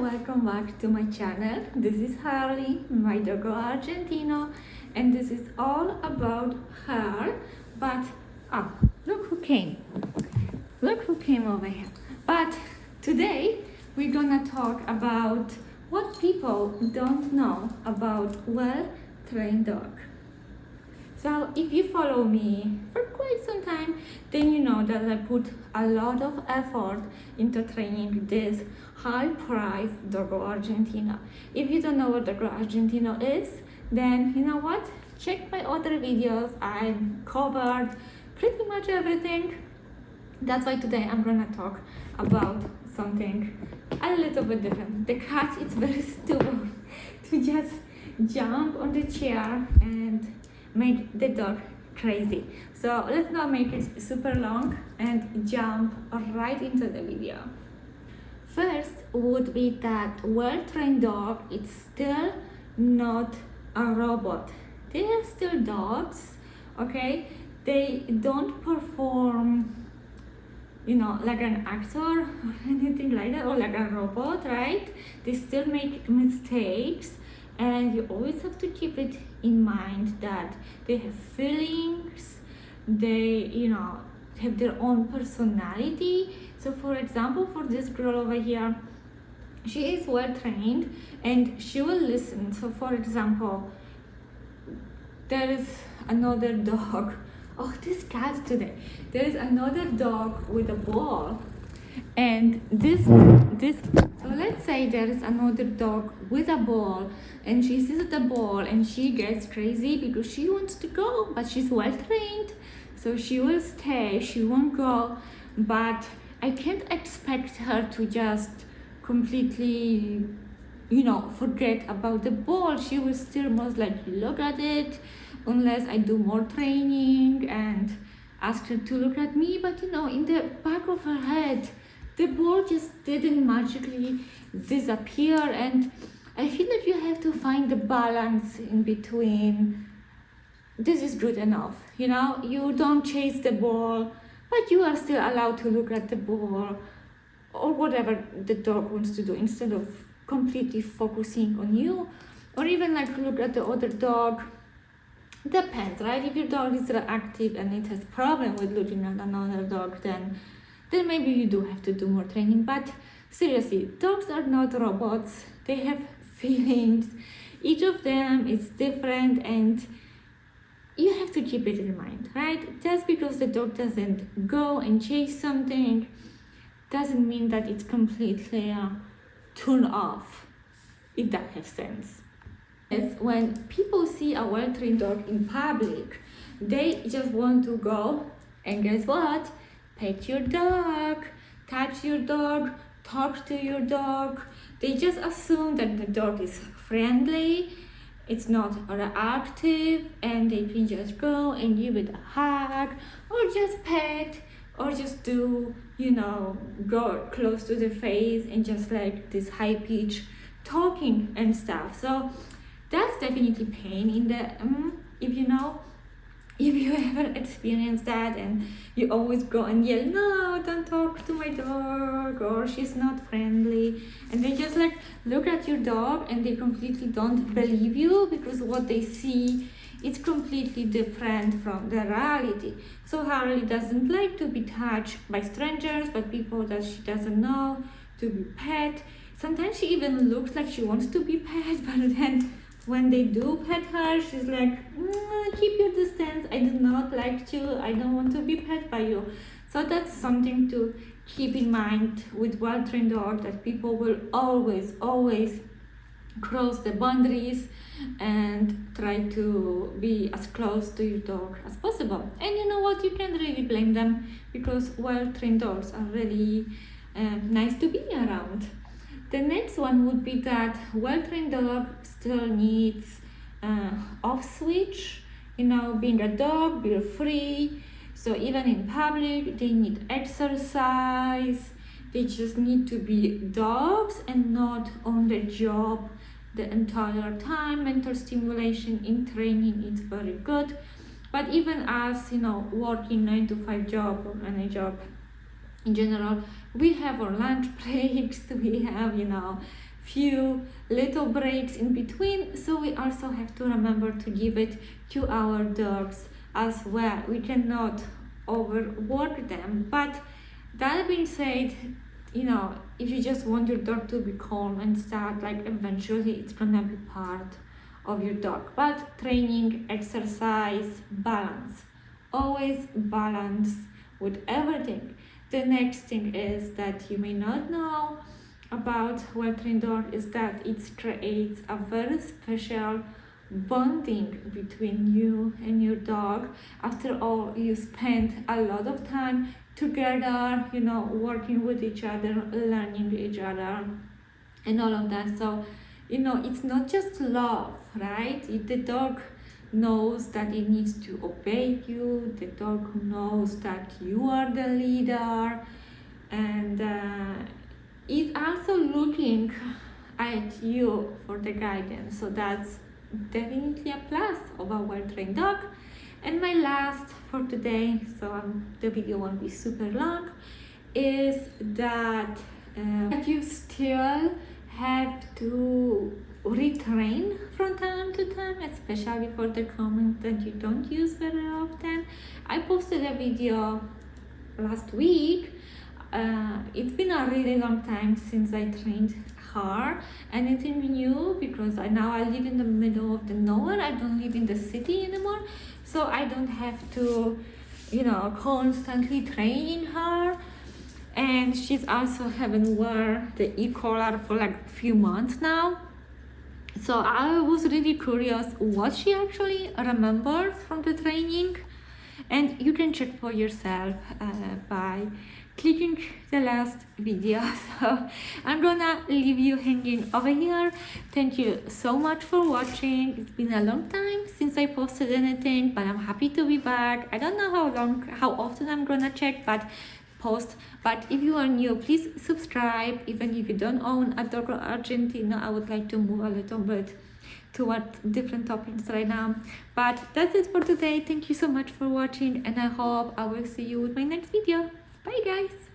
welcome back to my channel. This is Harley, my Dogo Argentino, and this is all about her. But look who came! Look who came over here. But today we're gonna talk about what people don't know about well-trained dog. So if you follow me for quite some time, then you know that I put a lot of effort into training this high-priced Dogo Argentino. If you don't know what Dogo Argentino is, then you know what? Check my other videos. I covered pretty much everything. That's why today I'm gonna talk about something a little bit different. The cat is very stupid to just jump on the chair and make the dog crazy. So let's not make it super long and jump right into the video. First would be that well-trained dog is still not a robot. They are still dogs, okay? They don't perform, like an actor or anything like that, or like a robot, right? They still make mistakes. And you always have to keep it in mind that they have feelings, they, have their own personality. So for example, for this girl over here, she is well trained and she will listen. So for example, there is another dog. Oh, this cat today. There is another dog with a ball. And so let's say there is another dog with a ball and she sees the ball and she gets crazy because she wants to go, but she's well trained, so she will stay, she won't go. But I can't expect her to just completely forget about the ball. She will still most likely look at it unless I do more training and ask her to look at me. But in the back of her head, the ball just didn't magically disappear, and I feel like you have to find the balance in between. This is good enough, you don't chase the ball, but you are still allowed to look at the ball or whatever the dog wants to do instead of completely focusing on you, or even like look at the other dog. Depends, right? If your dog is reactive and it has problem with looking at another dog, then maybe you do have to do more training. But seriously, dogs are not robots. They have feelings. Each of them is different, and you have to keep it in mind, right? Just because the dog doesn't go and chase something doesn't mean that it's completely turned off, if that has sense. It's when people see a well-trained dog in public, they just want to go and guess what? Pet your dog, touch your dog, talk to your dog. They just assume that the dog is friendly, it's not reactive, and they can just go and give it a hug, or just pet, or just do, go close to the face and just like this high pitch talking and stuff. So that's definitely pain in the, if you ever experience that and you always go and yell, no, don't talk to my dog, or she's not friendly, and they just like look at your dog and they completely don't believe you because what they see is completely different from the reality. So Harley doesn't like to be touched by strangers, but people that she doesn't know, to be pet. Sometimes she even looks like she wants to be pet, but then when they do pet her, she's like, keep your distance, I do not like you, I don't want to be pet by you. So that's something to keep in mind with well-trained dogs, that people will always cross the boundaries and try to be as close to your dog as possible. And you know what, you can't really blame them because well-trained dogs are really nice to be around. The next one would be that well-trained dog still needs off switch, being a dog, be free. So even in public, they need exercise. They just need to be dogs and not on the job the entire time. Mental stimulation in training is very good. But even as, working 9 to 5 job or any job in general, we have our lunch breaks, we have, few little breaks in between, so we also have to remember to give it to our dogs as well. We cannot overwork them. But that being said, if you just want your dog to be calm and start, like, eventually it's gonna be part of your dog. But training, exercise, balance, always balance with everything. The next thing is that you may not know about well-trained dog is that it creates a very special bonding between you and your dog. After all, you spend a lot of time together, working with each other, learning each other, and all of that. So, it's not just love, right? If the dog knows that it needs to obey you, the dog knows that you are the leader, and is also looking at you for the guidance. So that's definitely a plus of a well-trained dog. And my last for today, so the video won't be super long, is that you still have to retrain from time to time, especially for the comments that you don't use very often. I posted a video last week. It's been a really long time since I trained her. Anything new, because now I live in the middle of the nowhere. I don't live in the city anymore, so I don't have to constantly training her. And she's also haven't worn the e-collar for like a few months now. So I was really curious what she actually remembers from the training. And you can check for yourself by clicking the last video. So I'm gonna leave you hanging over here. Thank you so much for watching. It's been a long time since I posted anything, but I'm happy to be back. I don't know how often I'm gonna check, but if you are new, please subscribe. Even if you don't own a Dogo Argentino, I would like to move a little bit toward different topics right now. But that's it for today. Thank you so much for watching, and I hope I will see you with my next video. Bye guys.